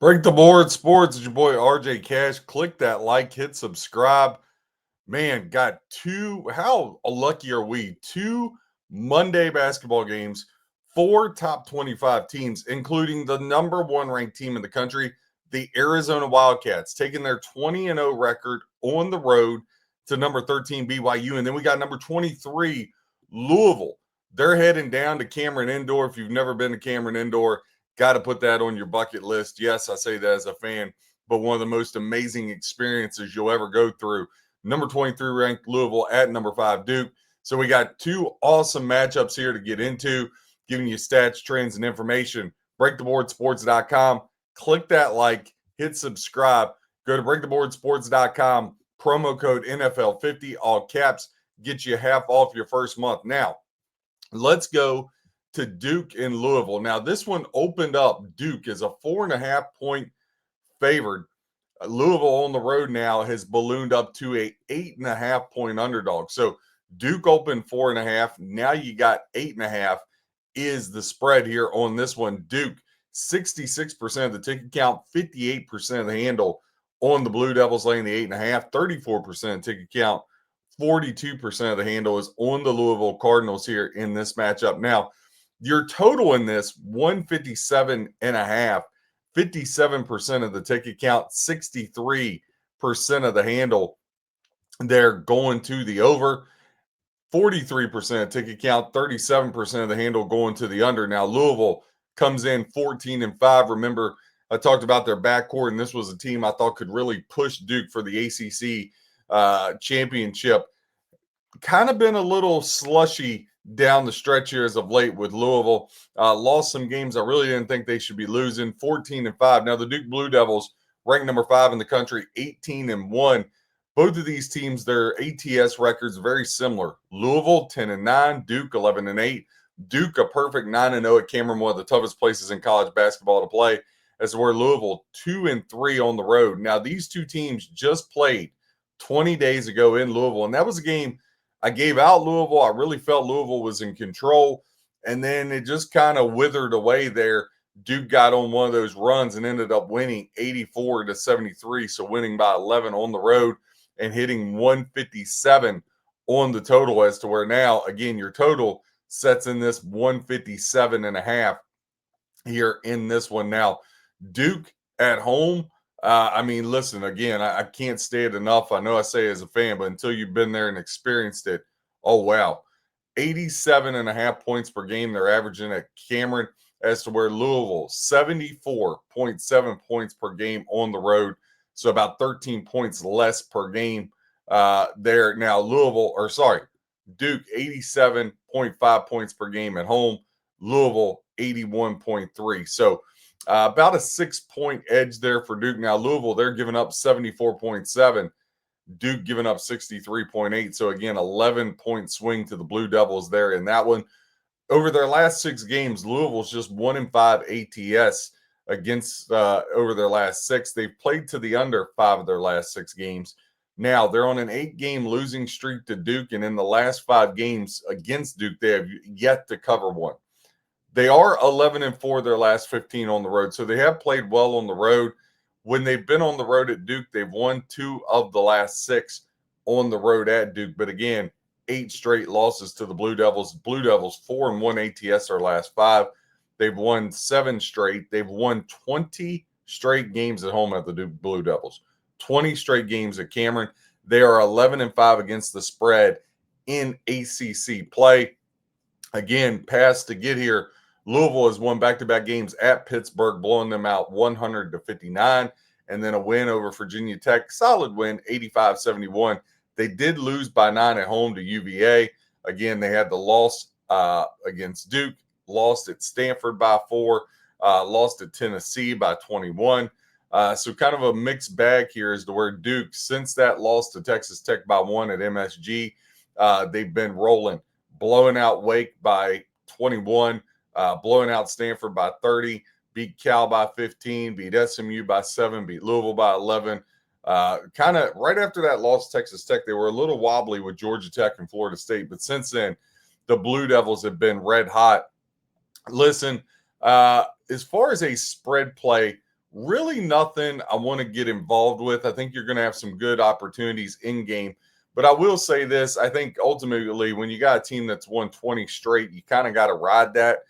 Break the board sports. It's your boy RJ Cash. Click that like, hit subscribe. Man, got two. How lucky are we? Two Monday basketball games, four top 25 teams, including the number one ranked team in the country, the Arizona Wildcats, taking their 20-0 record on the road to number 13 BYU. And then we got number 23 Louisville. They're heading down to Cameron Indoor. If you've never been to Cameron Indoor, got to put that on your bucket list. Yes, I say that as a fan, but one of the most amazing experiences you'll ever go through. Number 23 ranked Louisville at number 5 Duke. So we got two awesome matchups here to get into, giving you stats, trends, and information. BreakTheBoardSports.com. Click that like, hit subscribe. Go to BreakTheBoardSports.com. Promo code NFL50, all caps, get you half off your first month. Now, let's go to Duke in Louisville. Now, this one opened up. Duke is a 4.5 point favored. Louisville on the road now has ballooned up to a 8.5 point underdog. So Duke opened 4.5. Now you got 8.5 is the spread here on this one. Duke, 66% of the ticket count, 58% of the handle on the Blue Devils laying the 8.5, 34% ticket count, 42% of the handle is on the Louisville Cardinals here in this matchup. Now, your total in this 157.5. 57% of the ticket count, 63% of the handle. They're going to the over. 43% of ticket count, 37% of the handle going to the under. Now, Louisville comes in 14-5. Remember, I talked about their backcourt, and this was a team I thought could really push Duke for the ACC championship. Kind of been a little slushy down the stretch here as of late with Louisville. Lost some games I really didn't think they should be losing. 14-5. Now the Duke Blue Devils, ranked number 5 in the country, 18-1. Both of these teams, their ATS records very similar. Louisville 10-9, Duke 11-8. Duke a perfect 9-0 at Cameron, one of the toughest places in college basketball to play. As where Louisville 2-3 on the road. Now these two teams just played 20 days ago in Louisville, and that was a game I gave out Louisville. I really felt Louisville was in control, and then it just kind of withered away there. Duke got on one of those runs and ended up winning 84-73, so winning by 11 on the road and hitting 157 on the total, as to where now, again, your total sets in this 157.5 here in this one. Now, Duke at home, listen, again, I can't say it enough. I know I say it as a fan, but until you've been there and experienced it, oh, wow. 87.5 points per game they're averaging at Cameron, as to where Louisville, 74.7 points per game on the road. So about 13 points less per game there. Now, Duke, 87.5 points per game at home. Louisville, 81.3. So, about a 6-point edge there for Duke. Now, Louisville, they're giving up 74.7. Duke giving up 63.8. So, again, 11-point swing to the Blue Devils there in that one. Over their last 6 games, Louisville's just 1-5 ATS against over their last 6. They've played to the under 5 of their last 6 games. Now, they're on an 8-game losing streak to Duke, and in the last 5 games against Duke, they have yet to cover one. They are 11-4 their last 15 on the road, so they have played well on the road. When they've been on the road at Duke, they've won 2 of the last 6 on the road at Duke. But again, 8 straight losses to the Blue Devils. Blue Devils 4-1 ATS their last 5. They've won 7 straight. They've won 20 straight games at home at the Duke Blue Devils. 20 straight games at Cameron. They are 11-5 against the spread in ACC play. Again, pass to get here. Louisville has won back-to-back games at Pittsburgh, blowing them out 100-59, and then a win over Virginia Tech. Solid win, 85-71. They did lose by 9 at home to UVA. Again, they had the loss against Duke, lost at Stanford by 4, lost at Tennessee by 21. So kind of a mixed bag here as to where Duke, since that loss to Texas Tech by 1 at MSG, they've been rolling, blowing out Wake by 21, blowing out Stanford by 30, beat Cal by 15, beat SMU by 7, beat Louisville by 11. Kind of right after that loss to Texas Tech, they were a little wobbly with Georgia Tech and Florida State. But since then, the Blue Devils have been red hot. Listen, as far as a spread play really nothing I want to get involved with. I think you're going to have some good opportunities in game. But I will say this, I think ultimately when you got a team that's won 20 straight, you kind of got to ride that.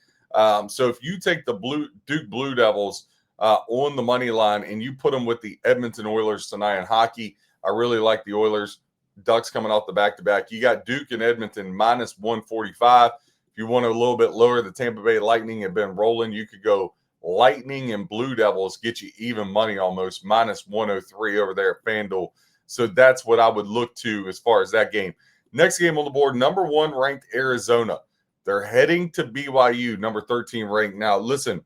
So if you take the Duke Blue Devils on the money line and you put them with the Edmonton Oilers tonight in hockey, I really like the Oilers. Ducks coming off the back-to-back. You got Duke and Edmonton minus 145. If you want a little bit lower, the Tampa Bay Lightning have been rolling. You could go Lightning and Blue Devils, get you even money almost, minus 103 over there at FanDuel. So that's what I would look to as far as that game. Next game on the board, number 1 ranked Arizona. They're heading to BYU, number 13 ranked. Now, listen,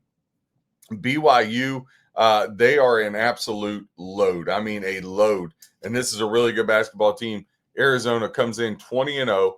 BYU, they are an absolute load. I mean, a load. And this is a really good basketball team. Arizona comes in 20-0,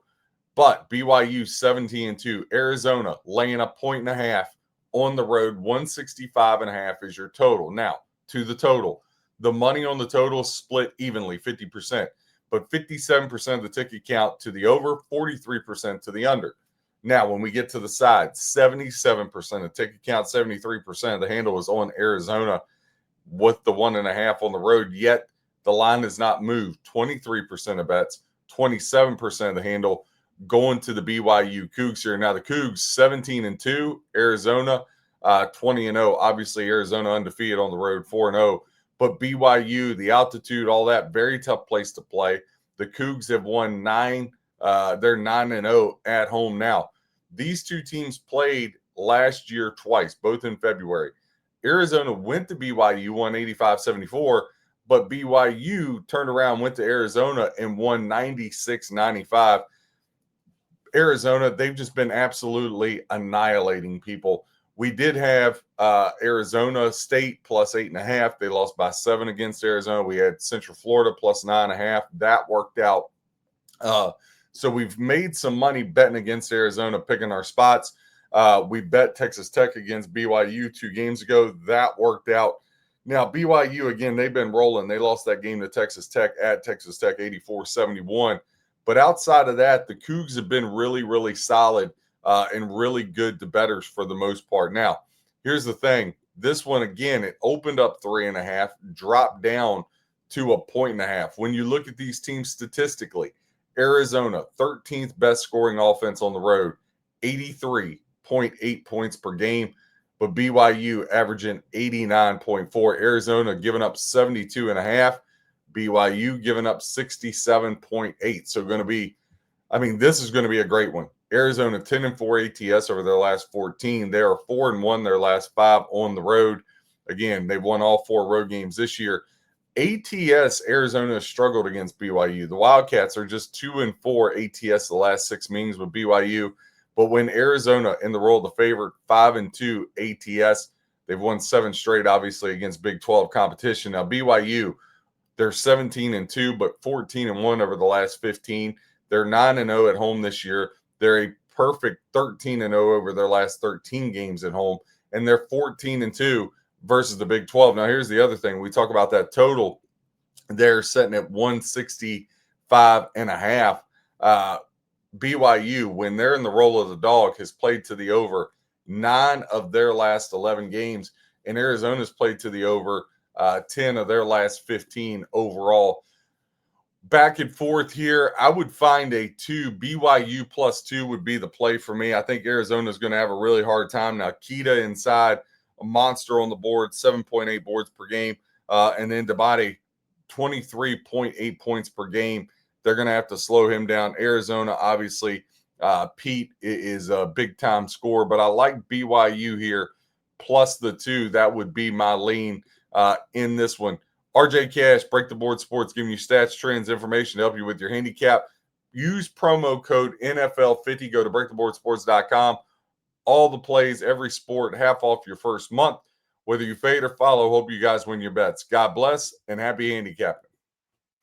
but BYU 17-2. Arizona laying a 1.5 on the road. 165.5 is your total. Now, to the total. The money on the total is split evenly, 50%, but 57% of the ticket count to the over, 43% to the under. Now, when we get to the side, 77% of ticket count, 73% of the handle is on Arizona with the 1.5 on the road, yet the line has not moved. 23% of bets, 27% of the handle going to the BYU Cougs here. Now, the Cougs, 17-2, Arizona, 20-0. Obviously, Arizona undefeated on the road, 4-0. But BYU, the altitude, all that, very tough place to play. The Cougs have won 9. They're 9-0 at home now. These two teams played last year twice, both in February. Arizona went to BYU, won 85-74, but BYU turned around, went to Arizona, and won 96-95. Arizona, they've just been absolutely annihilating people. We did have Arizona State plus 8.5. They lost by 7 against Arizona. We had Central Florida plus 9.5. That worked out. So we've made some money betting against Arizona, picking our spots. We bet Texas Tech against BYU 2 games ago. That worked out. Now, BYU, again, they've been rolling. They lost that game to Texas Tech at Texas Tech 84-71. But outside of that, the Cougs have been really, really solid and really good to bettors for the most part. Now, here's the thing. This one, again, it opened up 3.5, dropped down to a 1.5. When you look at these teams statistically, Arizona, 13th best scoring offense on the road, 83.8 points per game. But BYU averaging 89.4. Arizona giving up 72.5. BYU giving up 67.8. So going to be, this is going to be a great one. Arizona 10-4 ATS over their last 14. They are 4-1 their last 5 on the road. Again, they've won all 4 road games this year. ATS, Arizona has struggled against BYU. The Wildcats are just 2-4 ATS the last 6 meetings with BYU. But when Arizona in the role of the favorite, 5-2 ATS, they've won 7 straight, obviously, against Big 12 competition. Now, BYU, they're 17-2, but 14-1 over the last 15. They're 9-0 at home this year. They're a perfect 13-0 over their last 13 games at home, and they're 14-2 versus the Big 12. Now, here's the other thing. We talk about that total. They're sitting at 165.5. BYU, when they're in the role of the dog, has played to the over 9 of their last 11 games, and Arizona's played to the over 10 of their last 15 overall. Back and forth here, I would find a 2. BYU plus 2 would be the play for me. I think Arizona's going to have a really hard time. Now, Kita inside, a monster on the board, 7.8 boards per game. And then Dabate, 23.8 points per game. They're going to have to slow him down. Arizona, obviously, Pete is a big-time scorer, but I like BYU here plus the 2. That would be my lean in this one. RJ Cash, Break the Board Sports, giving you stats, trends, information to help you with your handicap. Use promo code NFL50. Go to breaktheboardsports.com. All the plays, every sport, half off your first month. Whether you fade or follow, hope you guys win your bets. God bless and happy handicapping.